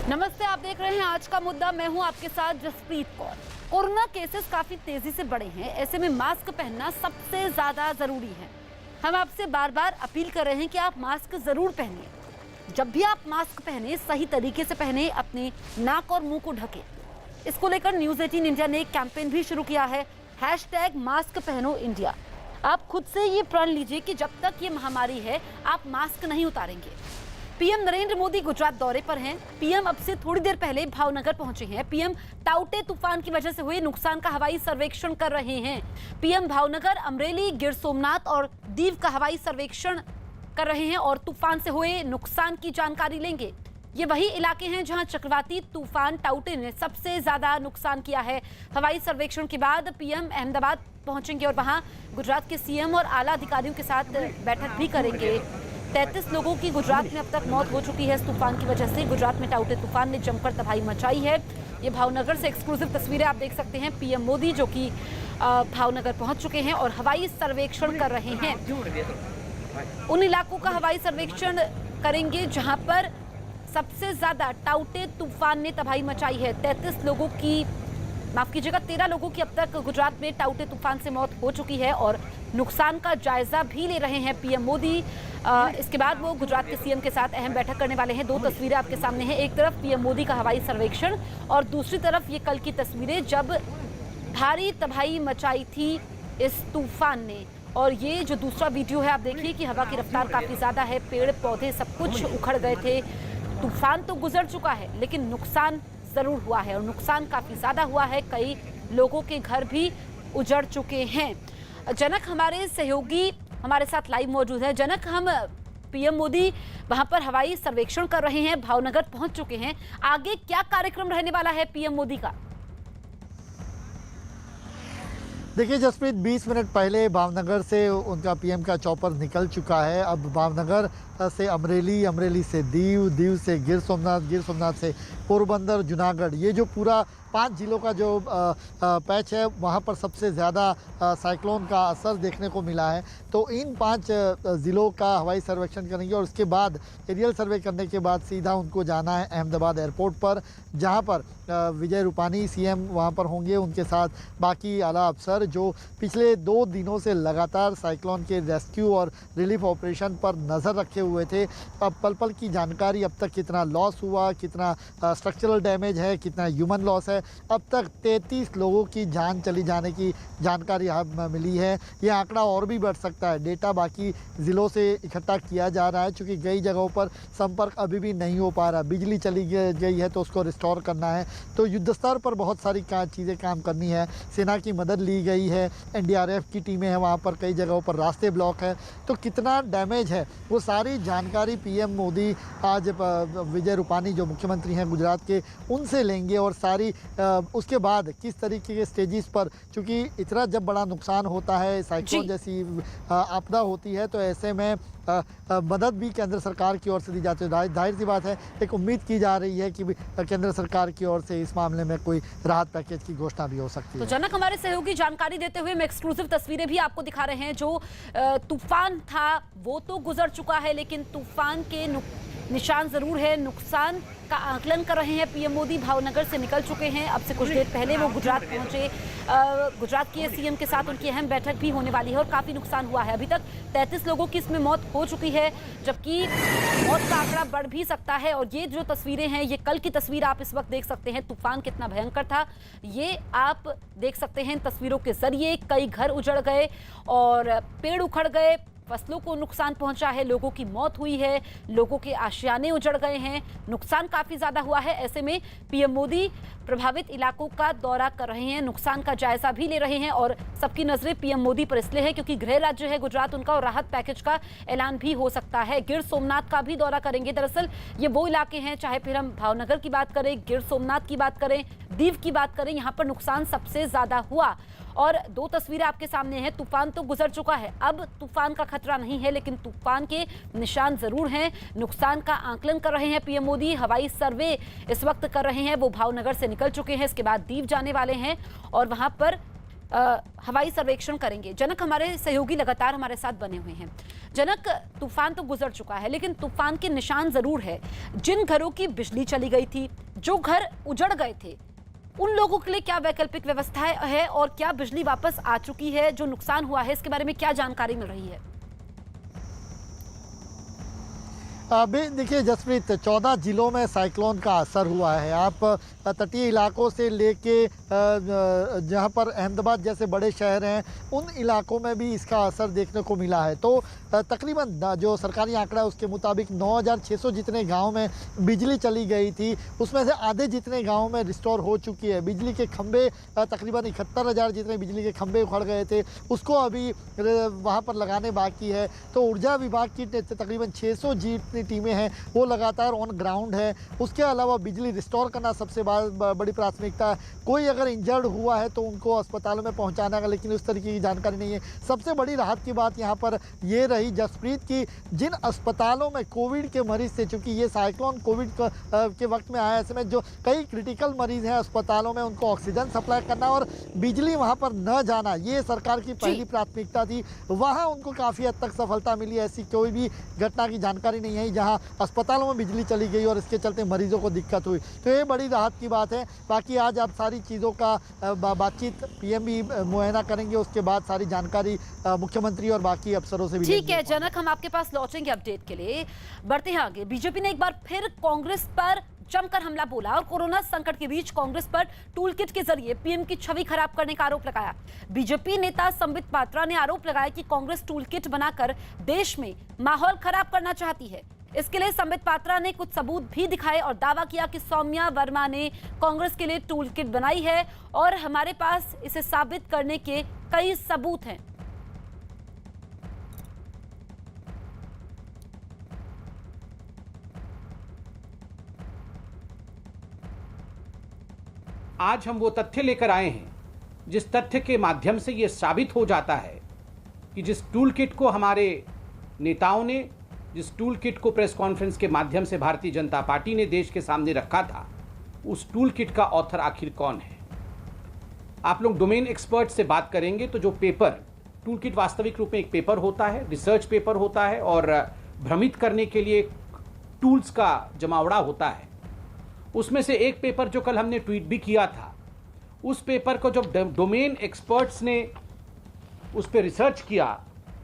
नमस्ते, आप देख रहे हैं आज का मुद्दा। मैं हूं आपके साथ जसप्रीत कौर। कोरोना केसेस काफी तेजी से बढ़े हैं, ऐसे में मास्क पहनना सबसे ज्यादा जरूरी है। हम आपसे बार बार अपील कर रहे हैं कि आप मास्क जरूर पहनिए। जब भी आप मास्क पहने, सही तरीके से पहने, अपने नाक और मुंह को ढके। इसको लेकर न्यूज 18 इंडिया ने एक कैंपेन भी शुरू किया है, #मास्क पहनो इंडिया। आप खुद से ये प्रण लीजिए कि जब तक ये महामारी है, आप मास्क नहीं उतारेंगे। पीएम नरेंद्र मोदी गुजरात दौरे पर हैं। पीएम अब से थोड़ी देर पहले भावनगर पहुंचे हैं। पीएम टाउटे तूफान की वजह से हुए नुकसान का हवाई सर्वेक्षण कर रहे हैं। पीएम भावनगर, अमरेली, गिर सोमनाथ और दीव का हवाई सर्वेक्षण कर रहे हैं और तूफान से हुए नुकसान की जानकारी लेंगे। ये वही इलाके हैं जहां चक्रवाती तूफान टाउटे ने सबसे ज्यादा नुकसान किया है। हवाई सर्वेक्षण के बाद पीएम अहमदाबाद पहुंचेंगे और वहां गुजरात के सीएम और आला अधिकारियों के साथ बैठक भी करेंगे। 33 लोगों की गुजरात में अब तक मौत हो चुकी है इस तूफान की वजह से। गुजरात में टाउटे तूफान ने जमकर तबाही मचाई है। ये भावनगर से एक्सक्लूसिव तस्वीरें आप देख सकते हैं। पीएम मोदी जो कि भावनगर पहुंच चुके हैं और हवाई सर्वेक्षण कर रहे हैं। उन इलाकों का हवाई सर्वेक्षण करेंगे जहां पर सबसे ज्यादा टाउटे तूफान ने तबाही मचाई है। 33 लोगों की, माफ कीजिएगा, 13 लोगों की अब तक गुजरात में टाउटे तूफान से मौत हो चुकी है और नुकसान का जायजा भी ले रहे हैं पीएम मोदी। इसके बाद वो गुजरात के सीएम के साथ अहम बैठक करने वाले हैं। दो तस्वीरें आपके सामने हैं, एक तरफ पीएम मोदी का हवाई सर्वेक्षण और दूसरी तरफ ये कल की तस्वीरें जब भारी तबाही मचाई थी इस तूफान ने। और ये जो दूसरा वीडियो है, आप देखिए कि हवा की रफ्तार काफी ज्यादा है, पेड़ पौधे सब कुछ उखड़ गए थे। तूफान तो गुजर चुका है लेकिन नुकसान जरूर हुआ है और नुकसान काफी ज्यादा हुआ है। कई लोगों के घर भी उजड़ चुके हैं। जनक हमारे सहयोगी हमारे साथ लाइव मौजूद है। जनक, हम पीएम मोदी वहां पर हवाई सर्वेक्षण कर रहे हैं, भावनगर पहुंच चुके हैं। आगे क्या कार्यक्रम रहने वाला है पीएम मोदी का? देखिए जसप्रीत, 20 मिनट पहले भावनगर से उनका पीएम का चॉपर निकल चुका है। अब भावनगर से अमरेली, अमरेली से दीव, दीव से गिर सोमनाथ, गिर सोमनाथ से पोरबंदर, जूनागढ़, ये जो पूरा 5 जिलों का जो पैच है, वहाँ पर सबसे ज़्यादा साइक्लोन का असर देखने को मिला है। तो इन 5 ज़िलों का हवाई सर्वेक्षण करेंगे और उसके बाद एरियल सर्वे करने के बाद सीधा उनको जाना है अहमदाबाद एयरपोर्ट पर, जहाँ पर विजय रूपानी सीएम वहाँ पर होंगे, उनके साथ बाकी आला अफसर जो पिछले 2 दिनों से लगातार साइक्लोन के रेस्क्यू और रिलीफ ऑपरेशन पर नज़र रखे हुए थे। अब पल पल की जानकारी, अब तक कितना लॉस हुआ, कितना स्ट्रक्चरल डैमेज है, कितना ह्यूमन लॉस है। अब तक 33 लोगों की जान चली जाने की जानकारी मिली है। ये आंकड़ा और भी बढ़ सकता है। डेटा बाकी ज़िलों से इकट्ठा किया जा रहा है, क्योंकि कई जगहों पर संपर्क अभी भी नहीं हो पा रहा। बिजली चली गई है तो उसको रिस्टोर करना है। तो युद्ध स्तर पर बहुत सारी चीज़ें काम करनी है। सेना की मदद ली गई है, एनडीआरएफ की टीमें हैं वहाँ पर, कई जगहों पर रास्ते ब्लॉक है। तो कितना डैमेज है वो सारी जानकारी पीएम मोदी आज विजय रूपानी जो मुख्यमंत्री हैं गुजरात के, उनसे लेंगे और सारी उसके बाद किस तरीके के स्टेजेस पर, क्योंकि इतना जब बड़ा नुकसान होता है, साइक्लोन जैसी आपदा होती है, तो ऐसे में मदद भी केंद्र सरकार की ओर से दी जाती है। जाहिर सी बात है, एक उम्मीद की जा रही है कि केंद्र सरकार की ओर से इस मामले में कोई राहत पैकेज की घोषणा भी हो सकती है। तो जनक, हमारे सहयोगी जानकारी देते हुए हम एक्सक्लूसिव तस्वीरें भी आपको दिखा रहे हैं। जो तूफान था वो तो गुजर चुका है, लेकिन तूफान के निशान जरूर है। नुकसान का आकलन कर रहे हैं पीएम मोदी। भावनगर से निकल चुके हैं, अब से कुछ देर पहले वो गुजरात पहुंचे। गुजरात के सीएम के साथ उनकी अहम बैठक भी होने वाली है और काफी नुकसान हुआ है। अभी तक 33 लोगों की इसमें मौत हो चुकी है, जबकि मौत का आंकड़ा बढ़ भी सकता है। और ये जो तस्वीरें हैं, ये कल की तस्वीर आप इस वक्त देख सकते हैं। तूफान कितना भयंकर था ये आप देख सकते हैं तस्वीरों के जरिए। कई घर उजड़ गए और पेड़ उखड़ गए, फसलों को नुकसान पहुंचा है, लोगों की मौत हुई है, लोगों के आशियाने उजड़ गए हैं, नुकसान काफी ज्यादा हुआ है। ऐसे में पीएम मोदी प्रभावित इलाकों का दौरा कर रहे हैं, नुकसान का जायजा भी ले रहे हैं और सबकी नजरें पीएम मोदी पर इसलिए है क्योंकि गृह राज्य है गुजरात उनका और राहत पैकेज का ऐलान भी हो सकता है। गिर सोमनाथ का भी दौरा करेंगे। दरअसल ये वो इलाके हैं, चाहे फिर हम भावनगर की बात करें, गिर सोमनाथ की बात करें, दीव की बात करें, यहाँ पर नुकसान सबसे ज्यादा हुआ। और 2 तस्वीरें आपके सामने हैं। तूफान तो गुजर चुका है, अब तूफान का खतरा नहीं है, लेकिन तूफान के निशान जरूर हैं। नुकसान का आकलन कर रहे हैं पीएम मोदी। हवाई सर्वे इस वक्त कर रहे हैं। वो भावनगर से निकल चुके हैं, इसके बाद दीव जाने वाले हैं और वहां पर हवाई सर्वेक्षण करेंगे। जनक, हमारे सहयोगी लगातार हमारे साथ बने हुए हैं। जनक, तूफान तो गुजर चुका है, लेकिन तूफान के निशान जरूर है। जिन घरों की बिजली चली गई थी, जो घर उजड़ गए थे, उन लोगों के लिए क्या वैकल्पिक व्यवस्था है और क्या बिजली वापस आ चुकी है? जो नुकसान हुआ है इसके बारे में क्या जानकारी मिल रही है? अभी देखिए जसप्रीत, 14 जिलों में साइक्लोन का असर हुआ है। आप तटीय इलाकों से लेके जहां पर अहमदाबाद जैसे बड़े शहर हैं, उन इलाकों में भी इसका असर देखने को मिला है। तो तकरीबन जो सरकारी आंकड़ा है उसके मुताबिक 9,600 जितने गांव में बिजली चली गई थी, उसमें से आधे जितने गाँव में रिस्टोर हो चुकी है। बिजली के खंभे तकरीबन 71,000 जितने बिजली के खंभे उखड़ गए थे, उसको अभी वहाँ पर लगाने बाकी है। तो ऊर्जा विभाग की तकरीबन 600 जितनी टीमें हैं वो लगातार ऑन ग्राउंड है। उसके अलावा बिजली रिस्टोर करना सबसे बड़ी प्राथमिकता है। कोई अगर इंजर्ड हुआ है तो उनको अस्पतालों में पहुंचाना है, लेकिन उस तरीके की जानकारी नहीं है। सबसे बड़ी राहत की बात यहाँ पर ये रही जसप्रीत की, जिन अस्पतालों में कोविड के मरीज थे, चूँकि ये साइक्लोन कोविड के वक्त में आया, ऐसे में जो कई क्रिटिकल मरीज हैं अस्पतालों में, उनको ऑक्सीजन सप्लाई करना और बिजली वहाँ पर न जाना, ये सरकार की पहली प्राथमिकता थी। वहाँ उनको काफ़ी हद तक सफलता मिली। ऐसी कोई भी घटना की जानकारी नहीं है जहां अस्पतालों में बिजली चली गई और इसके चलते मरीजों को दिक्कत हुई। तो ये बड़ी राहत की बात है। बाकी आज आप सारी चीज़ों का बातचीत पीएम भी मुआयना करेंगे, उसके बाद सारी जानकारी मुख्यमंत्री और बाकी अफसरों से भी। ठीक है जनक, हम आपके पास लौटेंगे अपडेट के लिए। बढ़ते हैं आगे। बीजेपी ने एक बार फिर कांग्रेस पर जमकर हमला बोला और कोरोना संकट के बीच कांग्रेस पर टूल किट के जरिए पीएम की छवि खराब करने का आरोप लगाया। बीजेपी नेता संबित पात्रा ने आरोप लगाया कि कांग्रेस टूल किट बनाकर देश में माहौल खराब करना चाहती है। इसके लिए संबित पात्रा ने कुछ सबूत भी दिखाए और दावा किया कि सौम्या वर्मा ने कांग्रेस के लिए टूल किट बनाई है और हमारे पास इसे साबित करने के कई सबूत हैं। आज हम वो तथ्य लेकर आए हैं जिस तथ्य के माध्यम से ये साबित हो जाता है कि जिस टूल किट को हमारे नेताओं ने, जिस टूल किट को प्रेस कॉन्फ्रेंस के माध्यम से भारतीय जनता पार्टी ने देश के सामने रखा था, उस टूल किट का ऑथर आखिर कौन है। आप लोग डोमेन एक्सपर्ट से बात करेंगे तो जो पेपर, टूल किट वास्तविक रूप में एक पेपर होता है, रिसर्च पेपर होता है और भ्रमित करने के लिए टूल्स का जमावड़ा होता है। उसमें से एक पेपर जो कल हमने ट्वीट भी किया था, उस पेपर को जब डोमेन एक्सपर्ट्स ने उस पर रिसर्च किया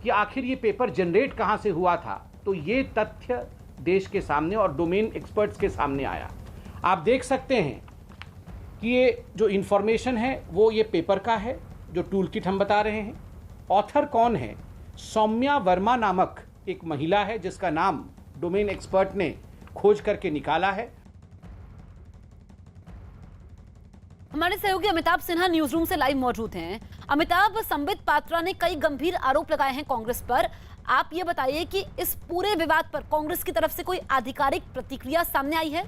कि आखिर ये पेपर जनरेट कहाँ से हुआ था, तो ये तथ्य देश के सामने और डोमेन एक्सपर्ट्स के सामने आया। आप देख सकते हैं कि ये जो इंफॉर्मेशन है वो ये पेपर का है, जो टूल किट हम बता रहे हैं। ऑथर कौन है? सौम्या वर्मा नामक एक महिला है जिसका नाम डोमेन एक्सपर्ट ने खोज करके निकाला है। हमारे सहयोगी अमिताभ सिन्हा न्यूज रूम से लाइव मौजूद हैं। अमिताभ, संबित पात्रा ने कई गंभीर आरोप लगाए हैं कांग्रेस पर। आप ये बताइए कि इस पूरे विवाद पर कांग्रेस की तरफ से कोई आधिकारिक प्रतिक्रिया सामने आई है?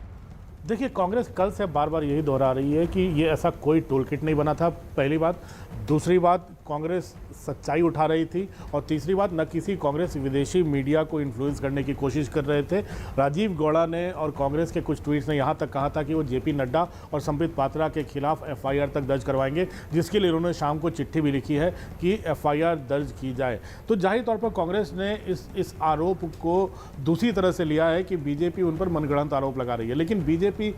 देखिए, कांग्रेस कल से बार बार यही दोहरा रही है कि ये ऐसा कोई टूल किट नहीं बना था, पहली बात। दूसरी बात, कांग्रेस सच्चाई उठा रही थी। और तीसरी बात, न किसी कांग्रेस विदेशी मीडिया को इन्फ्लुएंस करने की कोशिश कर रहे थे। राजीव गौड़ा ने और कांग्रेस के कुछ ट्वीट्स ने यहाँ तक कहा था कि वो जेपी नड्डा और संबित पात्रा के खिलाफ एफआईआर तक दर्ज करवाएंगे, जिसके लिए उन्होंने शाम को चिट्ठी भी लिखी है कि एफआईआर दर्ज की जाए। तो जाहिर तौर पर कांग्रेस ने इस आरोप को दूसरी तरह से लिया है कि बीजेपी उन पर मनगढ़ंत आरोप लगा रही है। लेकिन बीजेपी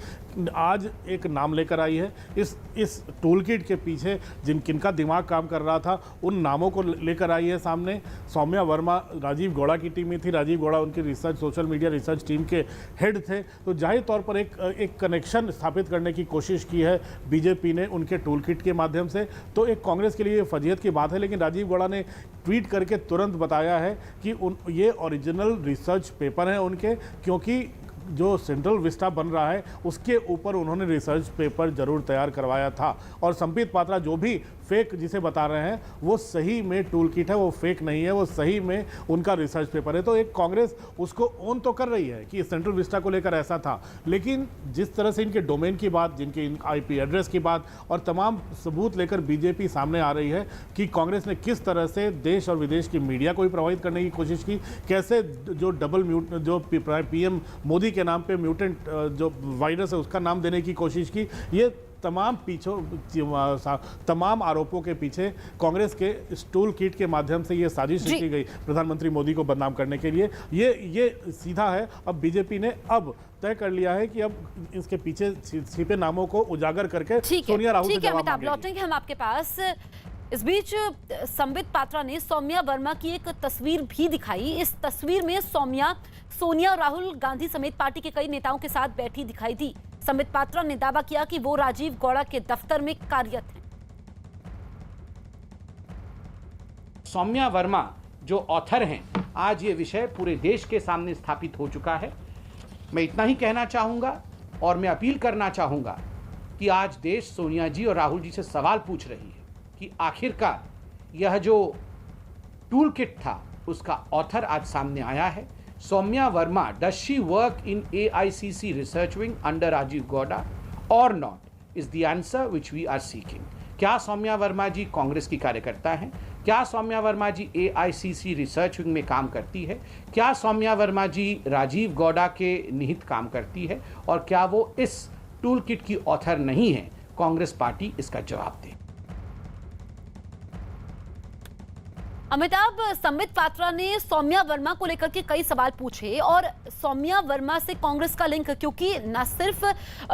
आज एक नाम लेकर आई है। इस टूल किट के पीछे जिनका दिमाग काम कर रहा था, उन नामों को लेकर आई है सामने। सौम्या वर्मा राजीव गौड़ा की टीम में थी। राजीव गौड़ा उनकी research, social media research team के हेड थे। तो जाहिर तौर पर एक कनेक्शन स्थापित करने की कोशिश की है बीजेपी ने उनके टूल किट के माध्यम से। तो एक कांग्रेस के लिए फजीहत की बात है। लेकिन राजीव गौड़ा ने ट्वीट करके तुरंत बताया है कि ये ओरिजिनल रिसर्च पेपर हैं उनके, क्योंकि जो सेंट्रल विस्टा बन रहा है उसके ऊपर उन्होंने रिसर्च पेपर जरूर तैयार करवाया था। और संबित पात्रा जो भी फेक जिसे बता रहे हैं वो सही में टूल किट है, वो फेक नहीं है, वो सही में उनका रिसर्च पेपर है। तो एक कांग्रेस उसको ओन तो कर रही है कि सेंट्रल विस्टा को लेकर ऐसा था, लेकिन जिस तरह से इनके डोमेन की बात, जिनके आईपी एड्रेस की बात और तमाम सबूत लेकर बीजेपी सामने आ रही है कि कांग्रेस ने किस तरह से देश और विदेश की मीडिया को भी प्रभावित करने की कोशिश की, कैसे जो जो पीएम मोदी के नाम पे म्यूटेंट जो वायरस है उसका नाम देने की कोशिश की। ये तमाम आरोपों के पीछे कांग्रेस के इस टूल किट के माध्यम से ये साजिश की गई प्रधानमंत्री मोदी को बदनाम करने के लिए। ये सीधा है। अब बीजेपी ने अब तय कर लिया है कि अब इसके पीछे छिपे नामों को उजागर करके सोनिया राहुल से जवाब मांगेंगे। लौटेंगे हम आपके पास। इस बीच संबित पात्रा ने सौम्या वर्मा की एक तस्वीर भी दिखाई। इस तस्वीर में सौम्या सोनिया और राहुल गांधी समेत पार्टी के कई नेताओं के साथ बैठी दिखाई दी। संबित पात्रा ने दावा किया कि वो राजीव गौड़ा के दफ्तर में कार्यरत हैं। सौम्या वर्मा जो ऑथर हैं, आज ये विषय पूरे देश के सामने स्थापित हो चुका है। मैं इतना ही कहना चाहूंगा और मैं अपील करना चाहूंगा कि आज देश सोनिया जी और राहुल जी से सवाल पूछ रही है कि आखिरकार यह जो टूल किट था उसका ऑथर आज सामने आया है। Saumya Verma, does she work in AICC research wing under Rajiv Gowda or not is the answer which we are seeking. क्या सौम्या वर्मा जी कांग्रेस की कार्यकर्ता हैं? क्या Saumya Verma ji AICC research wing में काम करती है? क्या सौम्या वर्मा जी राजीव गौड़ा के निहित काम करती है? और क्या वो इस टूल किट की ऑथर नहीं है? कांग्रेस पार्टी इसका जवाब दे। अमिताभ, संबित पात्रा ने सौम्या वर्मा को लेकर के कई सवाल पूछे और सौम्या वर्मा से कांग्रेस का लिंक, क्योंकि न सिर्फ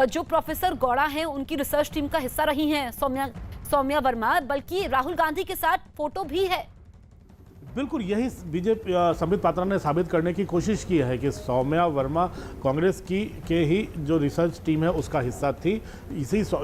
जो प्रोफेसर गौड़ा हैं उनकी रिसर्च टीम का हिस्सा रही हैं सौम्या वर्मा, बल्कि राहुल गांधी के साथ फोटो भी है। बिल्कुल यही बीजेपी संबित पात्रा ने साबित करने की कोशिश की है कि सौम्या वर्मा कांग्रेस के ही जो रिसर्च टीम है उसका हिस्सा थी।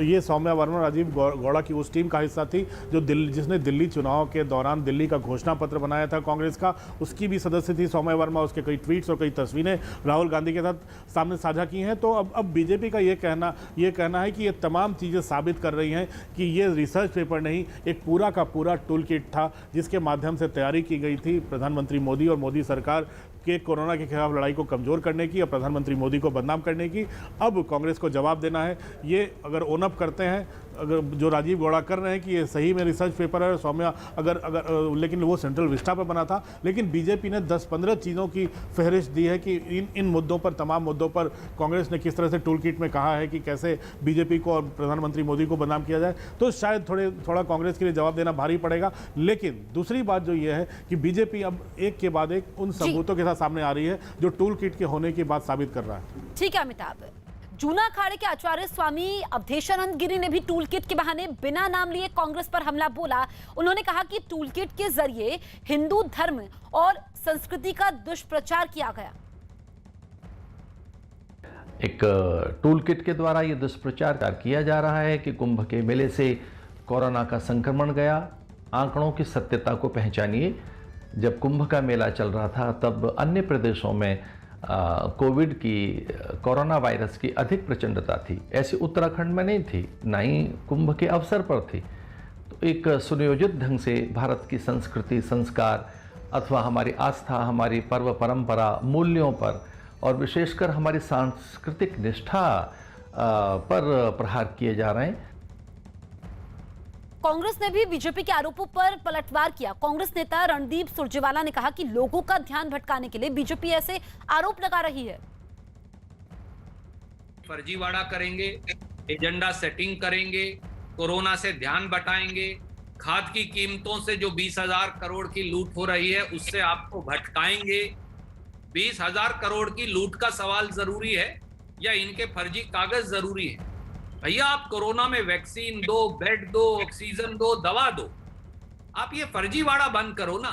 ये सौम्या वर्मा राजीव गौड़ा की उस टीम का हिस्सा थी जो जिसने दिल्ली चुनाव के दौरान दिल्ली का घोषणा पत्र बनाया था कांग्रेस का, उसकी भी सदस्य थी सौम्या वर्मा। उसके कई ट्वीट्स और कई तस्वीरें राहुल गांधी के साथ सामने साझा की हैं। तो अब बीजेपी का ये कहना है कि ये तमाम चीज़ें साबित कर रही हैं कि ये रिसर्च पेपर नहीं, एक पूरा का पूरा टूल किट था जिसके माध्यम से तैयारी की गई थी प्रधानमंत्री मोदी और मोदी सरकार के कोरोना के खिलाफ लड़ाई को कमजोर करने की और प्रधानमंत्री मोदी को बदनाम करने की। अब कांग्रेस को जवाब देना है। ये अगर ओन अप करते हैं, अगर जो राजीव गौड़ा कर रहे हैं कि ये सही में रिसर्च पेपर है सौम्या, लेकिन वो सेंट्रल विस्टा पर बना था। लेकिन बीजेपी ने 10-15 चीज़ों की फहरिस्त दी है कि इन मुद्दों पर, तमाम मुद्दों पर कांग्रेस ने किस तरह से टूल किट में कहा है कि कैसे बीजेपी को और प्रधानमंत्री मोदी को बदनाम किया जाए। तो शायद थोड़ा कांग्रेस के लिए जवाब देना भारी पड़ेगा। लेकिन दूसरी बात जो ये है कि बीजेपी अब एक के बाद एक उन सबूतों के साथ सामने आ रही है जो टूल किट के होने की बात साबित कर रहा है। ठीक है अमिताभ। जूना अखाड़े के आचार्य स्वामी अवधेशानंद गिरी ने भी टूल किट के बहाने बिना नाम लिए कांग्रेस पर हमला बोला। उन्होंने कहा कि टूल किट के जरिए हिंदू धर्म और संस्कृति का दुष्प्रचार किया गया। एक टूल किट के द्वारा ये दुष्प्रचार किया जा रहा है कि कुंभ के मेले से कोरोना का संक्रमण गया। आंकड़ों की सत्यता को पहचानिए। जब कुंभ का मेला चल रहा था तब अन्य प्रदेशों में कोरोना वायरस की अधिक प्रचंडता थी। ऐसी उत्तराखंड में नहीं थी, ना ही कुंभ के अवसर पर थी। तो एक सुनियोजित ढंग से भारत की संस्कृति, संस्कार अथवा हमारी आस्था, हमारी पर्व परंपरा, मूल्यों पर और विशेषकर हमारी सांस्कृतिक निष्ठा पर प्रहार किए जा रहे हैं। कांग्रेस ने भी बीजेपी के आरोपों पर पलटवार किया। कांग्रेस नेता रणदीप सुरजेवाला ने कहा कि लोगों का ध्यान भटकाने के लिए बीजेपी ऐसे आरोप लगा रही है। फर्जीवाड़ा करेंगे, एजेंडा सेटिंग करेंगे, कोरोना से ध्यान बटाएंगे, खाद की कीमतों से जो 20,000 करोड़ की लूट हो रही है उससे आपको भटकाएंगे। 20,000 करोड़ की लूट का सवाल जरूरी है या इनके फर्जी कागज जरूरी है? भैया आप कोरोना में वैक्सीन दो, बेड दो, ऑक्सीजन दो, दवा दो। आप ये फर्जीवाड़ा बंद करो ना।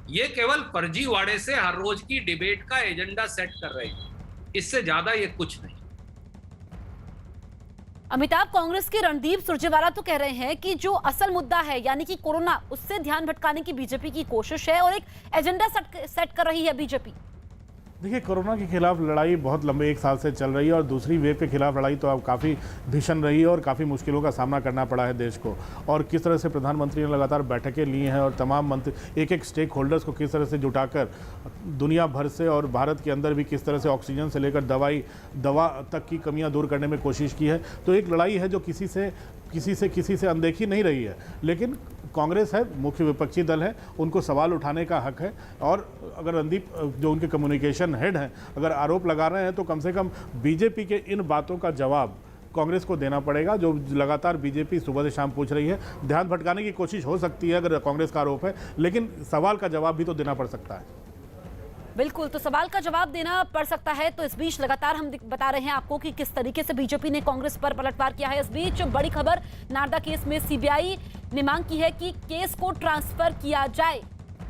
ये केवल फर्जीवाड़े से हर रोज की डिबेट का एजेंडा सेट कर रहे हैं, इससे ज्यादा ये कुछ नहीं। अमिताभ, कांग्रेस के रणदीप सुरजेवाला तो कह रहे हैं कि जो असल मुद्दा है यानी कि कोरोना, उससे ध्यान भटकाने की बीजेपी की कोशिश है और एक एजेंडा सेट कर रही है बीजेपी। देखिए, कोरोना के खिलाफ लड़ाई बहुत लंबे 1 साल से चल रही है और दूसरी वेव के खिलाफ लड़ाई तो अब काफ़ी भीषण रही है और काफ़ी मुश्किलों का सामना करना पड़ा है देश को। और किस तरह से प्रधानमंत्री ने लगातार बैठकें ली हैं और तमाम मंत्री एक स्टेक होल्डर्स को किस तरह से जुटाकर दुनिया भर से और भारत के अंदर भी किस तरह से ऑक्सीजन से लेकर दवा तक की कमियाँ दूर करने में कोशिश की है। तो एक लड़ाई है जो किसी से अनदेखी नहीं रही है। लेकिन कांग्रेस है, मुख्य विपक्षी दल है, उनको सवाल उठाने का हक है। और अगर रणदीप जो उनके कम्युनिकेशन हेड हैं अगर आरोप लगा रहे हैं तो कम से कम बीजेपी के इन बातों का जवाब कांग्रेस को देना पड़ेगा, जो लगातार बीजेपी सुबह से शाम पूछ रही है। ध्यान भटकाने की कोशिश हो सकती है अगर कांग्रेस का आरोप है, लेकिन सवाल का जवाब भी तो देना पड़ सकता है। बिल्कुल, तो सवाल का जवाब देना पड़ सकता है। तो इस बीच लगातार हम बता रहे हैं आपको कि किस तरीके से बीजेपी ने कांग्रेस पर पलटवार किया है। इस बीच बड़ी खबर, नारदा केस में सीबीआई ने मांग की है कि केस को ट्रांसफर किया जाए।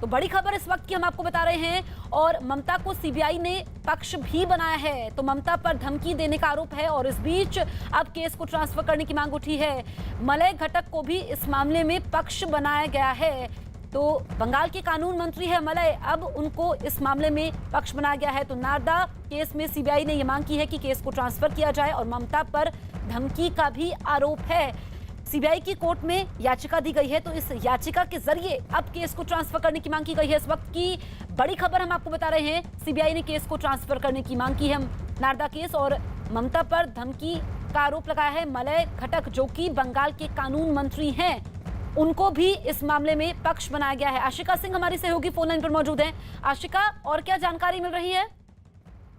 तो बड़ी खबर इस वक्त की हम आपको बता रहे हैं। और ममता को सीबीआई ने पक्ष भी बनाया है, तो ममता पर धमकी देने का आरोप है और इस बीच अब केस को ट्रांसफर करने की मांग उठी है। मलय घटक को भी इस मामले में पक्ष बनाया गया है। तो बंगाल के कानून मंत्री है मलय, अब उनको इस मामले में पक्ष बनाया गया है। तो नारदा केस में सीबीआई ने यह मांग की है कि केस को ट्रांसफर किया जाए और ममता पर धमकी का भी आरोप है। सीबीआई की कोर्ट में याचिका दी गई है, तो इस याचिका के जरिए अब केस को ट्रांसफर करने की मांग की गई है। इस वक्त की बड़ी खबर हम आपको बता रहे हैं, सीबीआई ने केस को ट्रांसफर करने की मांग की है। नारदा केस और ममता पर धमकी का आरोप लगाया है मलय घटक, जो कि बंगाल के कानून मंत्री हैं, उनको भी इस मामले में पक्ष बनाया गया है। आशिका सिंह हमारी सहयोगी फोन लाइन पर मौजूद हैं। आशिका, और क्या जानकारी मिल रही है?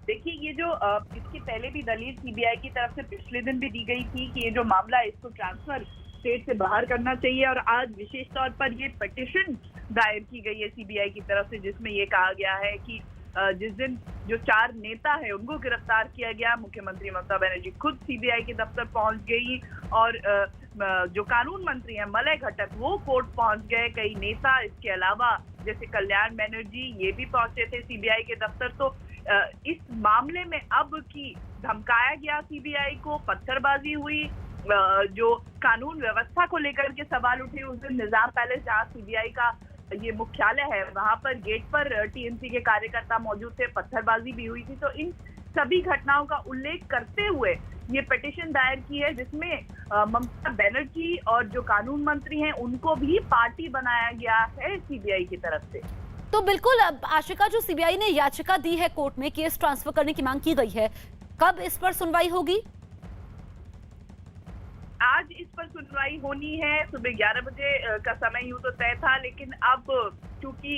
देखिए, ये जो इसके पहले भी दलील सीबीआई की तरफ से पिछले दिन भी दी गई थी कि ये जो मामला है इसको ट्रांसफर स्टेट से बाहर करना चाहिए, और आज विशेष तौर पर ये पिटीशन दायर की गई है सीबीआई की तरफ से, जिसमें ये कहा गया है कि जिस दिन जो 4 नेता है उनको गिरफ्तार किया गया, मुख्यमंत्री ममता बनर्जी खुद सीबीआई के दफ्तर पहुंच गई और जो कानून मंत्री हैं मलय घटक वो कोर्ट पहुंच गए। कई नेता इसके अलावा जैसे कल्याण बनर्जी ये भी पहुंचे थे सीबीआई के दफ्तर। तो इस मामले में अब की धमकाया गया सीबीआई को, पत्थरबाजी हुई, जो कानून व्यवस्था को लेकर के सवाल उठे। उस दिन निजाम पैलेस जहाँ सीबीआई का ये मुख्यालय है वहां पर गेट पर टीएमसी के कार्यकर्ता मौजूद थे, पत्थरबाजी भी हुई थी। तो इन सभी घटनाओं का उल्लेख करते हुए ये पिटीशन दायर की है, जिसमें ममता बनर्जी और जो कानून मंत्री हैं उनको भी पार्टी बनाया गया है सीबीआई की तरफ से। तो बिल्कुल, अब आशिका, जो सीबीआई ने याचिका दी है कोर्ट में, केस ट्रांसफर करने की मांग की गई है, कब इस पर सुनवाई होगी? आज इस पर सुनवाई होनी है। सुबह 11 बजे का समय यूं तो तय था, लेकिन अब क्योंकि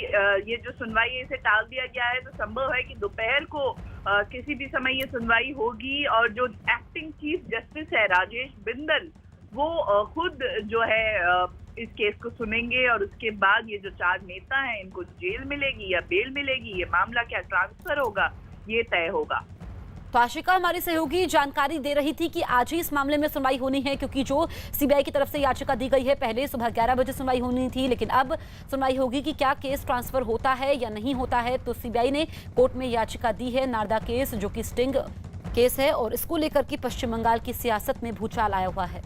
ये जो सुनवाई है इसे टाल दिया गया है, तो संभव है कि दोपहर को किसी भी समय ये सुनवाई होगी। और जो एक्टिंग चीफ जस्टिस है राजेश बिंदल, वो खुद जो है इस केस को सुनेंगे और उसके बाद ये जो 4 नेता हैं इनको जेल मिलेगी या बेल मिलेगी, ये मामला क्या ट्रांसफर होगा, ये तय होगा। तो आशिका हमारी सहयोगी जानकारी दे रही थी कि आज ही इस मामले में सुनवाई होनी है, क्योंकि जो सीबीआई की तरफ से याचिका दी गई है पहले सुबह 11 बजे सुनवाई होनी थी, लेकिन अब सुनवाई होगी कि क्या केस ट्रांसफर होता है या नहीं होता है। तो सीबीआई ने कोर्ट में याचिका दी है, नारदा केस जो कि स्टिंग केस है और इसको लेकर के पश्चिम बंगाल की सियासत में भूचाल आया हुआ है।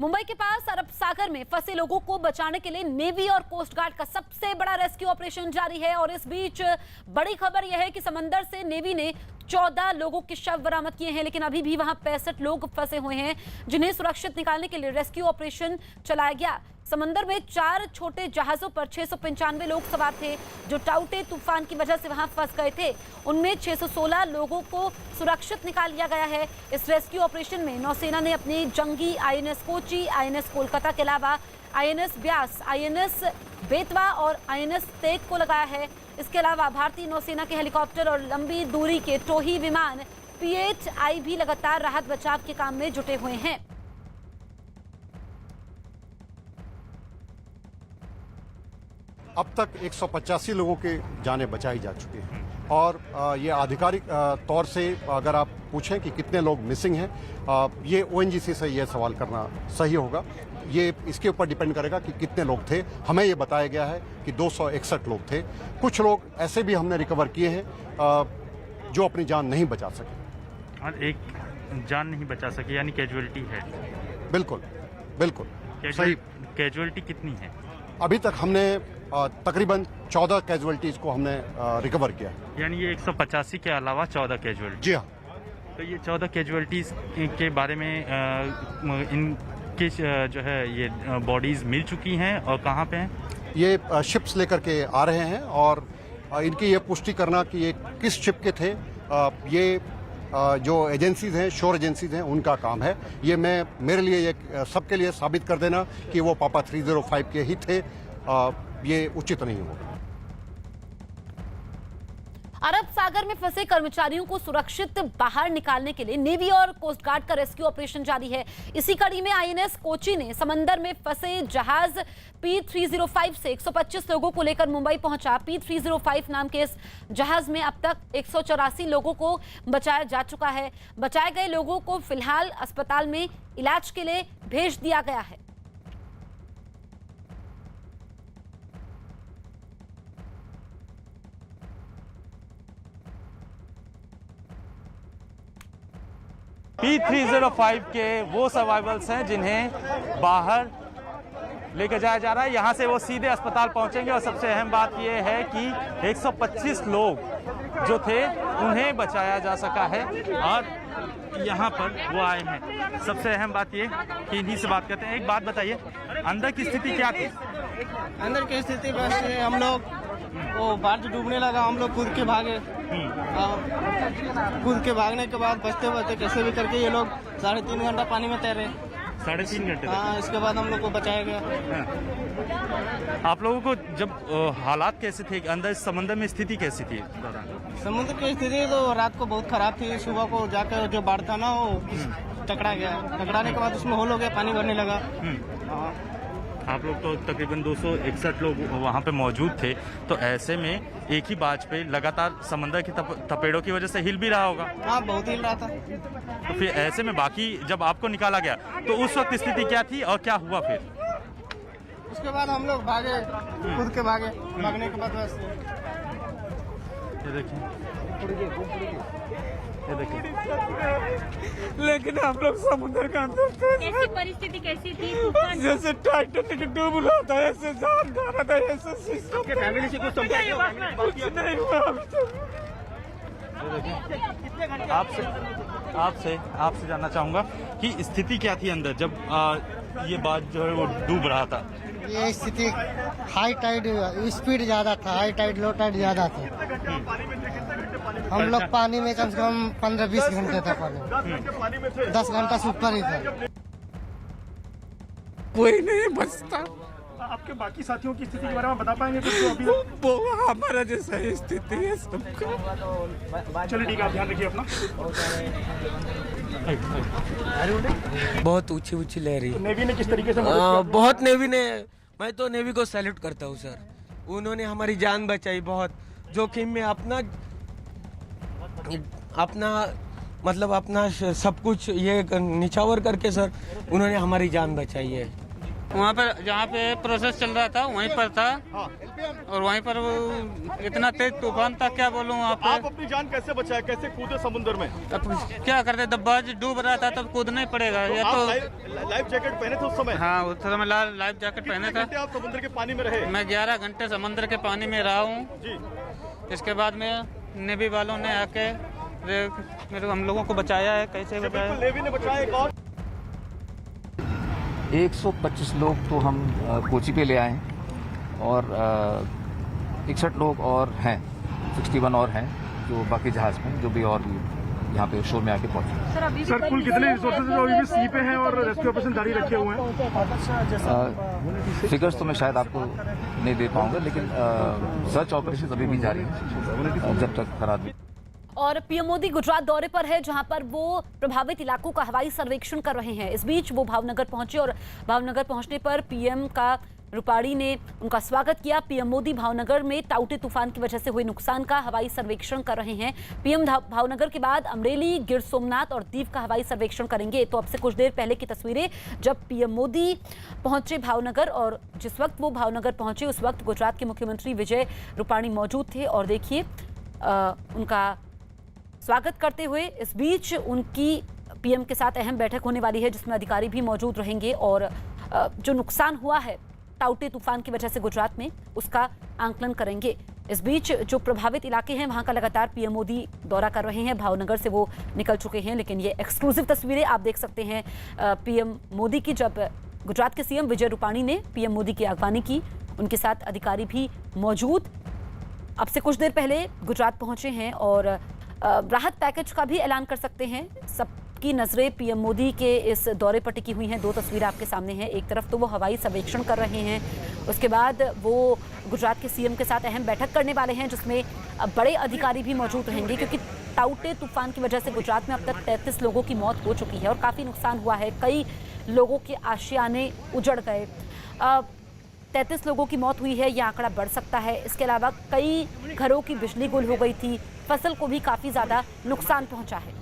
मुंबई के पास अरब सागर में फंसे लोगों को बचाने के लिए नेवी और कोस्ट गार्ड का सबसे बड़ा रेस्क्यू ऑपरेशन जारी है। और इस बीच बड़ी खबर यह है कि समंदर से नेवी ने 14 लोगों के शव बरामद किए हैं, लेकिन अभी भी वहां 65 लोग फंसे हुए हैं, जिन्हें सुरक्षित निकालने के लिए रेस्क्यू ऑपरेशन चलाया गया। समंदर में 4 छोटे जहाजों पर 695 लोग सवार थे, जो टाउटे तूफान की वजह से वहां फंस गए थे। उनमें 616 लोगों को सुरक्षित निकाल लिया गया है। इस रेस्क्यू ऑपरेशन में नौसेना ने अपनी जंगी आईएनएस कोची, आईएनएस कोलकाता के अलावा आईएनएस ब्यास, आईएनएस बेतवा और आईएनएस तेग को लगाया है। इसके अलावा भारतीय नौसेना के हेलीकॉप्टर और लंबी दूरी के टोही विमान PHI भी लगातार राहत बचाव के काम में जुटे हुए हैं। अब तक 185 लोगों के जानें बचाई जा चुकी हैं और ये आधिकारिक तौर से अगर आप पूछें कि कितने लोग मिसिंग हैं, ये ONGC से ये सवाल करना सही होगा। ये इसके ऊपर डिपेंड करेगा कि कितने लोग थे। हमें ये बताया गया है कि 261 लोग थे। कुछ लोग ऐसे भी हमने रिकवर किए हैं जो अपनी जान नहीं बचा सके। और एक जान नहीं बचा सके यानी कैजुअलिटी है। बिल्कुल बिल्कुल सही। कैजुअलिटी कितनी है? अभी तक हमने तकरीबन 14 कैजुअलिटीज को हमने रिकवर किया। यानी ये 185 के अलावा 14 कैजुअलिटी। जी हाँ। तो ये 14 कैजुअलिटीज के बारे में इन किस जो है ये बॉडीज़ मिल चुकी हैं और कहाँ पे हैं? ये शिप्स लेकर के आ रहे हैं और इनकी ये पुष्टि करना कि ये किस शिप के थे, ये जो एजेंसीज हैं, शोर एजेंसीज हैं, उनका काम है। ये मेरे लिए ये सबके लिए साबित कर देना कि वो पापा 305 के ही थे, ये उचित नहीं होगा। अरब सागर में फंसे कर्मचारियों को सुरक्षित बाहर निकालने के लिए नेवी और कोस्ट गार्ड का रेस्क्यू ऑपरेशन जारी है। इसी कड़ी में आईएनएस कोची ने समंदर में फंसे जहाज P305 से 125 लोगों को लेकर मुंबई पहुंचा। P305 नाम के इस जहाज में अब तक 184 लोगों को बचाया जा चुका है। बचाए गए लोगों को फिलहाल अस्पताल में इलाज के लिए भेज दिया गया है। P305 के वो सर्वाइवल्स हैं जिन्हें बाहर लेकर जाया जा रहा है। यहाँ से वो सीधे अस्पताल पहुँचेंगे और सबसे अहम बात ये है कि 125 लोग जो थे उन्हें बचाया जा सका है और यहाँ पर वो आए हैं। सबसे अहम बात ये कि इन्हीं से बात करते हैं। एक बात बताइए, अंदर की स्थिति क्या थी? अंदर की स्थिति बस हम लोग वो बाढ़ डूबने लगा, हम लोग कूद के भागे। कूद के भागने के बाद बचते बचते कैसे भी करके ये लोग 3.5 घंटा पानी में तैरे। 3.5 घंटे? हाँ, इसके बाद हम लोग को बचाया गया। हाँ। आप लोगों को जब हालात कैसे थे अंदर समंदर में, स्थिति कैसी थी? समुद्र की स्थिति तो रात को बहुत खराब थी। सुबह को जाकर जो बाढ़ था ना वो टकरा गया। टकराने के बाद उसमें होल हो गया, पानी भरने लगा। आप लोग तो तकरीबन 261 लोग वहाँ पे मौजूद थे, तो ऐसे में एक ही बाज पे लगातार समंदर की थपेड़ों की वजह से हिल भी रहा होगा। हाँ, बहुत हिल रहा था। तो फिर ऐसे में बाकी जब आपको निकाला गया तो उस वक्त स्थिति क्या थी और क्या हुआ फिर? उसके बाद हम लोग भागे, कूद के भागे। भागने के बाद बस ये देखिए, ये देखिए। लेकिन हम लोग समुद्र के अंदर थे। कैसी परिस्थिति कैसी थी? जैसे टाइटैनिक डूब रहा था, ऐसे जान जा रहा था, ऐसे सिस्टम के फैमिली से कुछ कुछ नहीं हुआ अभी तक। आपसे जानना चाहूंगा कि स्थिति क्या थी अंदर जब ये बात जो है वो डूब रहा था? ये स्थिति हाई टाइड, स्पीड ज्यादा था, हाई टाइड लो टाइड ज्यादा था। हम लोग पानी में कम से कम 15-20 घंटे था पानी, 10 घंटा से ऊपर ही था। कोई नहीं बचता। आपके बाकी साथियों की स्थिति के बारे में बता पाएंगे कुछ? अभी वो हमारा जैसा ही स्थिति है सबका। चलिए ठीक है, आप ध्यान रखिए अपना। बहुत ऊंची ऊंची लहरी। नेवी ने किस तरीके से बहुत नेवी ने, मैं तो नेवी को सैल्यूट करता हूँ सर। उन्होंने हमारी जान बचाई, बहुत जोखिम में अपना मतलब अपना सब कुछ ये निछावर करके सर उन्होंने हमारी जान बचाई है। वहाँ पर जहाँ पे प्रोसेस चल रहा था वहीं पर था और वहीं पर वो इतना तेज तूफान था, क्या बोलूँ वहाँ पे। आप अपनी जान कैसे बचाए, कैसे कूदे समुद्र में? अब क्या करते, दब्बाज डूब रहा था तब कूदना ही पड़ेगा। या तो लाइफ जैकेट पहने थे उस समय? हाँ, उस समय लाइफ जैकेट पहने था। आप समुद्र के पानी में रहे? मैं 11 घंटे समुद्र के पानी में रहा हूँ जी। इसके बाद में नेवी वालों ने आके हम लोगों को बचाया है। कैसे बचाया? नेवी ने बचाया। एक और 125 लोग तो हम कोची पे ले आए हैं और 61 लोग और हैं, 61 और हैं जो बाकी जहाज में, जो भी और यहाँ पे शोर में आके पहुँचे। सर कुल कितने रिसोर्सेज जो अभी भी सी पे हैं और रेस्क्यू ऑपरेशन जारी रखे हुए हैं? फिगर्स तो मैं शायद आपको नहीं दे पाऊंगा, लेकिन सर्च ऑपरेशन अभी भी जारी है जब तक खराब भी। और पीएम मोदी गुजरात दौरे पर है, जहां पर वो प्रभावित इलाकों का हवाई सर्वेक्षण कर रहे हैं। इस बीच वो भावनगर पहुंचे और भावनगर पहुंचने पर पीएम का रूपाणी ने उनका स्वागत किया। पीएम मोदी भावनगर में टाउटे तूफान की वजह से हुए नुकसान का हवाई सर्वेक्षण कर रहे हैं। पीएम भावनगर के बाद अमरेली, गिर सोमनाथ और दीव का हवाई सर्वेक्षण करेंगे। तो अब से कुछ देर पहले की तस्वीरें जब पीएम मोदी पहुंचे भावनगर, और जिस वक्त वो भावनगर पहुंचे उस वक्त गुजरात के मुख्यमंत्री विजय रूपाणी मौजूद थे। और देखिए उनका स्वागत करते हुए इस बीच उनकी पीएम के साथ अहम बैठक होने वाली है, जिसमें अधिकारी भी मौजूद रहेंगे और जो नुकसान हुआ है टाउटे तूफान की वजह से गुजरात में, उसका आंकलन करेंगे। इस बीच जो प्रभावित इलाके हैं वहां का लगातार पीएम मोदी दौरा कर रहे हैं। भावनगर से वो निकल चुके हैं, लेकिन ये एक्सक्लूसिव तस्वीरें आप देख सकते हैं पीएम मोदी की, जब गुजरात के सीएम विजय रूपाणी ने पीएम मोदी की अगवानी की। उनके साथ अधिकारी भी मौजूद अब से कुछ देर पहले गुजरात पहुंचे हैं और राहत पैकेज का भी ऐलान कर सकते हैं। सबकी नजरें पीएम मोदी के इस दौरे पर टिकी हुई हैं। दो तस्वीरें आपके सामने हैं। एक तरफ तो वो हवाई सर्वेक्षण कर रहे हैं, उसके बाद वो गुजरात के सीएम के साथ अहम बैठक करने वाले हैं, जिसमें बड़े अधिकारी भी मौजूद रहेंगे, क्योंकि ताउते तूफान की वजह से गुजरात में अब तक 33 लोगों की मौत हो चुकी है और काफ़ी नुकसान हुआ है। कई लोगों के आशियाने उजड़ गए। 33 लोगों की मौत हुई है, यह आंकड़ा बढ़ सकता है। इसके अलावा कई घरों की बिजली गुल हो गई थी, फसल को भी काफ़ी ज़्यादा नुकसान पहुंचा है।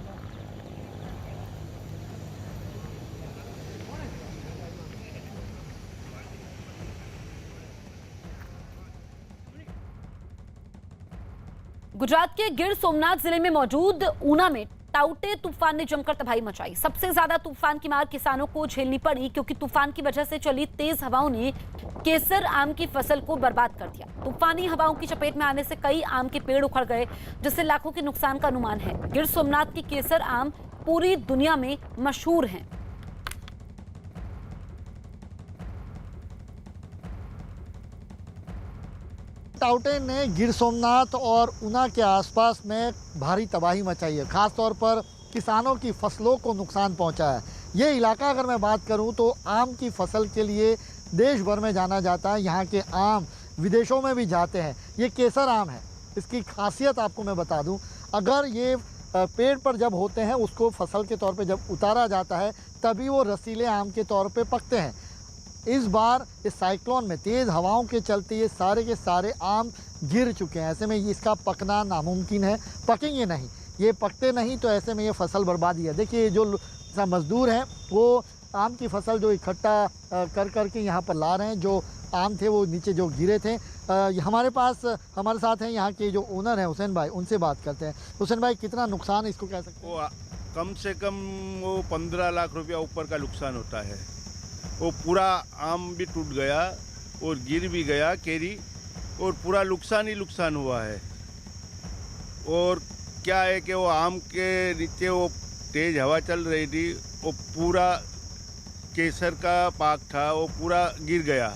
गुजरात के गिर सोमनाथ जिले में मौजूद ऊना में ताउते तूफान ने जमकर तबाही मचाई। सबसे ज्यादा तूफान की मार किसानों को झेलनी पड़ी, क्योंकि तूफान की वजह से चली तेज हवाओं ने केसर आम की फसल को बर्बाद कर दिया। तूफानी हवाओं की चपेट में आने से कई आम के पेड़ उखड़ गए, जिससे लाखों के नुकसान का अनुमान है। गिर सोमनाथ की केसर आम पूरी दुनिया में मशहूर हैं। ताउते ने गिर सोमनाथ और ऊना के आसपास में भारी तबाही मचाई है। खास तौर पर किसानों की फसलों को नुकसान पहुंचा है। ये इलाका अगर मैं बात करूं तो आम की फसल के लिए देश भर में जाना जाता है। यहाँ के आम विदेशों में भी जाते हैं। ये केसर आम है। इसकी खासियत आपको मैं बता दूं, अगर ये पेड़ पर जब होते हैं उसको फसल के तौर पे जब उतारा जाता है तभी वो रसीले आम के तौर पे पकते हैं। इस बार इस साइक्लोन में तेज़ हवाओं के चलते ये सारे के सारे आम गिर चुके हैं। ऐसे में इसका पकना नामुमकिन है। पकेंगे नहीं, ये पकते नहीं तो ऐसे में ये फसल बर्बादी है। देखिए जो मज़दूर हैं वो आम की फसल जो इकट्ठा कर करके यहाँ पर ला रहे हैं। जो आम थे वो नीचे जो गिरे थे। हमारे साथ हैं यहाँ के जो ओनर हैं हुसैन भाई, उनसे बात करते हैं। हुसैन भाई, कितना नुकसान इसको कह सकते हैं? कम से कम वो 15 लाख रुपया ऊपर का नुकसान होता है। वो पूरा आम भी टूट गया और गिर भी गया केरी, और पूरा नुकसान ही नुकसान हुआ है। और क्या है कि वो आम के नीचे वो तेज़ हवा चल रही थी, वो पूरा केसर का पाक था, वो पूरा गिर गया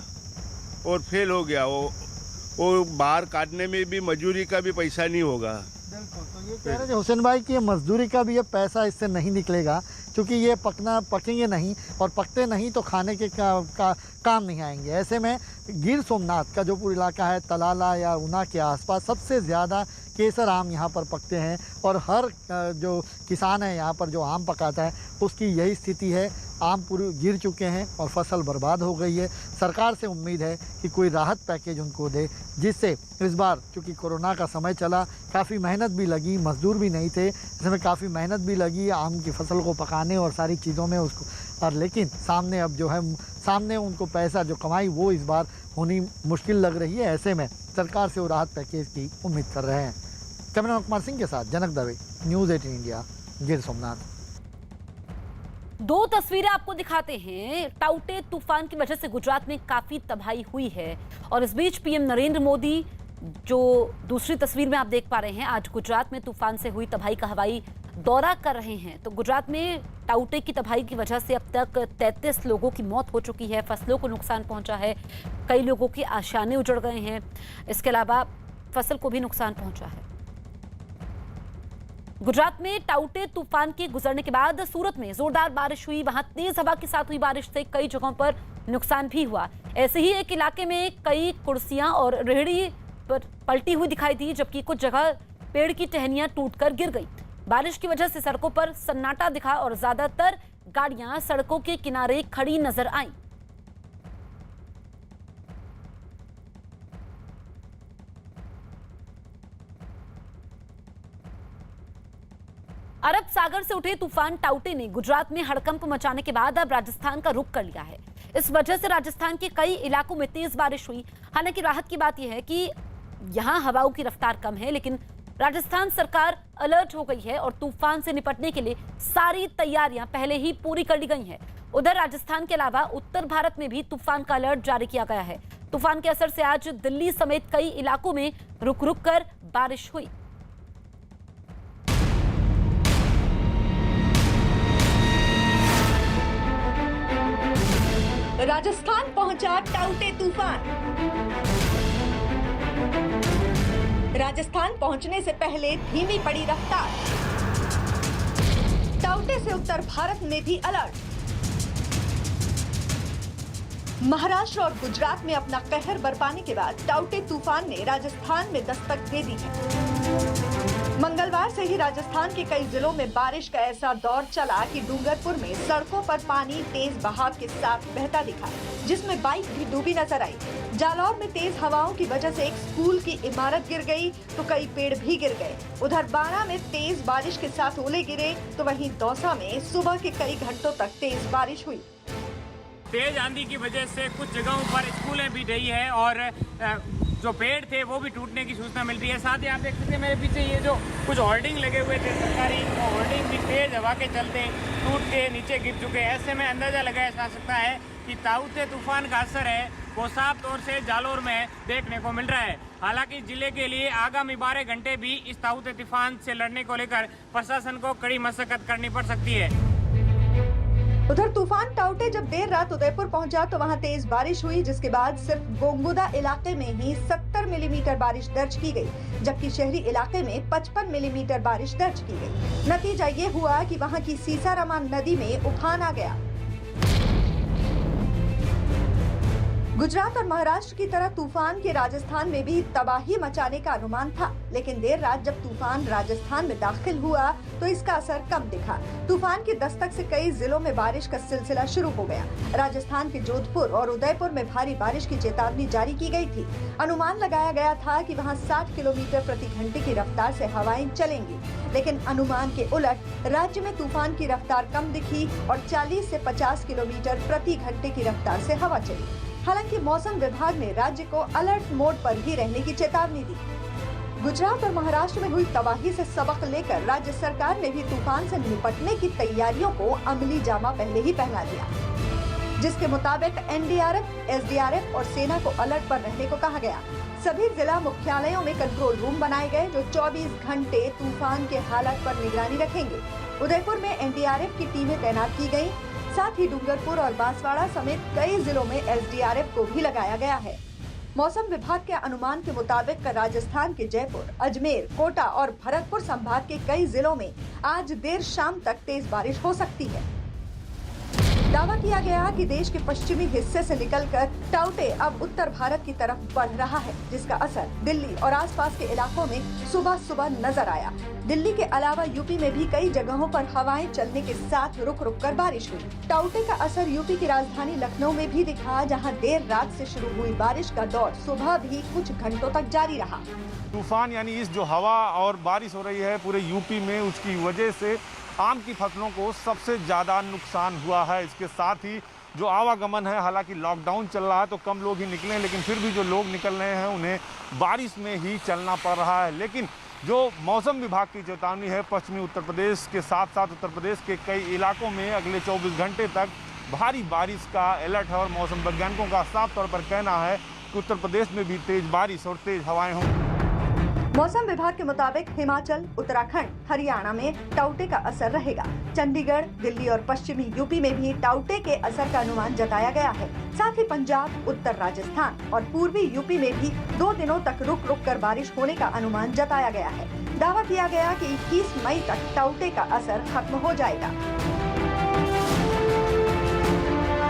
और फेल हो गया। वो बाहर काटने में भी मजदूरी का भी पैसा नहीं होगा। बिल्कुल, तो ये कह रहे थे हुसैन भाई कि मजदूरी का भी ये पैसा इससे नहीं निकलेगा, क्योंकि ये पकेंगे नहीं और पकते नहीं तो खाने के काम नहीं आएंगे। ऐसे में गिर सोमनाथ का जो पूरा इलाका है, तलाला या ऊना के आसपास, सबसे ज़्यादा केसर आम यहाँ पर पकते हैं और हर जो किसान है यहाँ पर जो आम पकाता है उसकी यही स्थिति है। आम पूरे गिर चुके हैं और फसल बर्बाद हो गई है। सरकार से उम्मीद है कि कोई राहत पैकेज उनको दे, जिससे इस बार चूँकि कोरोना का समय चला, काफ़ी मेहनत भी लगी, मजदूर भी नहीं थे, इसमें काफ़ी मेहनत भी लगी आम की फसल को पकाने और सारी चीज़ों में उसको, और लेकिन सामने अब जो है सामने उनको पैसा जो कमाई वो इस बार होनी मुश्किल लग रही है। ऐसे में सरकार से वो राहत पैकेज की उम्मीद कर रहे हैं। कैमरामैन कुमार सिंह के साथ जनक दवे, न्यूज़ 18 इंडिया, गिर सोमनाथ। दो तस्वीरें आपको दिखाते हैं। ताउते तूफान की वजह से गुजरात में काफी तबाही हुई है और इस बीच पीएम नरेंद्र मोदी, जो दूसरी तस्वीर में आप देख पा रहे हैं, आज गुजरात में तूफान से हुई तबाही का हवाई दौरा कर रहे हैं। तो गुजरात में ताउते की तबाही की वजह से अब तक 33 लोगों की मौत हो चुकी है, फसलों को नुकसान पहुंचा है, कई लोगों के आशियाने उजड़ गए हैं, इसके अलावा फसल को भी नुकसान पहुंचा है। गुजरात में ताउते तूफान के गुजरने के बाद सूरत में जोरदार बारिश हुई। वहां तेज हवा के साथ हुई बारिश से कई जगहों पर नुकसान भी हुआ। ऐसे ही एक इलाके में कई कुर्सियां और रेहड़ी पर पलटी हुई दिखाई दी, जबकि कुछ जगह पेड़ की टहनियां टूटकर गिर गई। बारिश की वजह से सड़कों पर सन्नाटा दिखा और ज्यादातर गाड़ियां सड़कों के किनारे खड़ी नजर आईं। अरब सागर से उठे तूफान ताउते ने गुजरात में हड़कंप मचाने के बाद अब राजस्थान का रुख कर लिया है। इस वजह से राजस्थान के कई इलाकों में तेज बारिश हुई। हालांकि राहत की बात यह है कि यहां हवाओं की रफ्तार कम है, लेकिन राजस्थान सरकार अलर्ट हो गई है और तूफान से निपटने के लिए सारी तैयारियां पहले ही पूरी कर ली गई हैं। उधर राजस्थान के अलावा उत्तर भारत में भी तूफान का अलर्ट जारी किया गया है। तूफान के असर से आज दिल्ली समेत कई इलाकों में रुक रुक कर बारिश हुई। राजस्थान पहुंचा टाउटे तूफान। राजस्थान पहुंचने से पहले धीमी पड़ी रफ्तार। टाउटे से उत्तर भारत में भी अलर्ट। महाराष्ट्र और गुजरात में अपना कहर बरपाने के बाद टाउटे तूफान ने राजस्थान में दस्तक दे दी है। मंगलवार से ही राजस्थान के कई जिलों में बारिश का ऐसा दौर चला कि डूंगरपुर में सड़कों पर पानी तेज बहाव के साथ बहता दिखा, जिसमें बाइक भी डूबी नजर आई। जालौर में तेज हवाओं की वजह से एक स्कूल की इमारत गिर गई तो कई पेड़ भी गिर गए। उधर बारां में तेज बारिश के साथ ओले गिरे तो वहीं दौसा में सुबह के कई घंटों तक तेज बारिश हुई। तेज आंधी की वजह से कुछ जगहों पर स्कूलें भी ढही है और जो पेड़ थे वो भी टूटने की सूचना मिल रही है। साथ ही आप देख सकते हैं मेरे पीछे ये जो कुछ होर्डिंग लगे हुए थे सरकारी, वो होर्डिंग भी तेज हवा के चलते टूट के नीचे गिर चुके हैं। ऐसे में अंदाजा लगाया जा सकता है कि ताउते तूफान का असर है वो साफ तौर से जालौर में देखने को मिल रहा है। हालांकि जिले के लिए आगामी 12 घंटे भी इस ताउते तूफान से लड़ने को लेकर प्रशासन को कड़ी मशक्कत करनी पड़ सकती है। उधर तूफान टाउटे जब देर रात उदयपुर पहुंचा तो वहां तेज बारिश हुई, जिसके बाद सिर्फ गोंगुदा इलाके में ही 70 मिलीमीटर बारिश दर्ज की गई, जबकि शहरी इलाके में 55 मिलीमीटर बारिश दर्ज की गई। नतीजा ये हुआ कि वहां की सीसाराम नदी में उफान आ गया। गुजरात और महाराष्ट्र की तरह तूफान के राजस्थान में भी तबाही मचाने का अनुमान था, लेकिन देर रात जब तूफान राजस्थान में दाखिल हुआ तो इसका असर कम दिखा। तूफान की दस्तक से कई जिलों में बारिश का सिलसिला शुरू हो गया। राजस्थान के जोधपुर और उदयपुर में भारी बारिश की चेतावनी जारी की गई थी। अनुमान लगाया गया था कि वहां 60 किलोमीटर प्रति घंटे की रफ्तार से हवाएं चलेंगी, लेकिन अनुमान के उलट राज्य में तूफान की रफ्तार कम दिखी और 40 से 50 किलोमीटर प्रति घंटे की रफ्तार से हवा चली। हालांकि मौसम विभाग ने राज्य को अलर्ट मोड पर ही रहने की चेतावनी दी। गुजरात और महाराष्ट्र में हुई तबाही से सबक लेकर राज्य सरकार ने भी तूफान से निपटने की तैयारियों को अमली जामा पहले ही पहना दिया, जिसके मुताबिक एनडीआरएफ, एसडीआरएफ और सेना को अलर्ट पर रहने को कहा गया। सभी जिला मुख्यालयों में कंट्रोल रूम बनाए गए जो 24 घंटे तूफान के हालात पर निगरानी रखेंगे। उदयपुर में एनडीआरएफ की टीमें तैनात की गयी, साथ ही डूंगरपुर और बांसवाड़ा समेत कई जिलों में एसडीआरएफ को भी लगाया गया है। मौसम विभाग के अनुमान के मुताबिक राजस्थान के जयपुर, अजमेर, कोटा और भरतपुर संभाग के कई जिलों में आज देर शाम तक तेज बारिश हो सकती है। दावा किया गया कि देश के पश्चिमी हिस्से से निकलकर टाउटे अब उत्तर भारत की तरफ बढ़ रहा है, जिसका असर दिल्ली और आसपास के इलाकों में सुबह सुबह नजर आया। दिल्ली के अलावा यूपी में भी कई जगहों पर हवाएं चलने के साथ रुक रुक कर बारिश हुई। टाउटे का असर यूपी की राजधानी लखनऊ में भी दिखा, जहां देर रात से शुरू हुई बारिश का दौर सुबह भी कुछ घंटों तक जारी रहा। तूफान यानी इस जो हवा और बारिश हो रही है पूरे यूपी में, उसकी वजह से आम की फसलों को सबसे ज़्यादा नुकसान हुआ है। इसके साथ ही जो आवागमन है, हालांकि लॉकडाउन चल रहा है तो कम लोग ही निकले, लेकिन फिर भी जो लोग निकल रहे हैं उन्हें बारिश में ही चलना पड़ रहा है। लेकिन जो मौसम विभाग की चेतावनी है, पश्चिमी उत्तर प्रदेश के साथ साथ उत्तर प्रदेश के कई इलाकों में अगले 24 घंटे तक भारी बारिश का अलर्ट है और मौसम वैज्ञानिकों का साफ तौर पर कहना है कि उत्तर प्रदेश में भी तेज बारिश और तेज हवाएं होंगी। मौसम विभाग के मुताबिक हिमाचल, उत्तराखंड, हरियाणा में टाउटे का असर रहेगा। चंडीगढ़, दिल्ली और पश्चिमी यूपी में भी टाउटे के असर का अनुमान जताया गया है। साथ ही पंजाब, उत्तर राजस्थान और पूर्वी यूपी में भी 2 दिनों तक रुक रुक कर बारिश होने का अनुमान जताया गया है। दावा किया गया कि 21 मई तक टाउटे का असर खत्म हो जाएगा।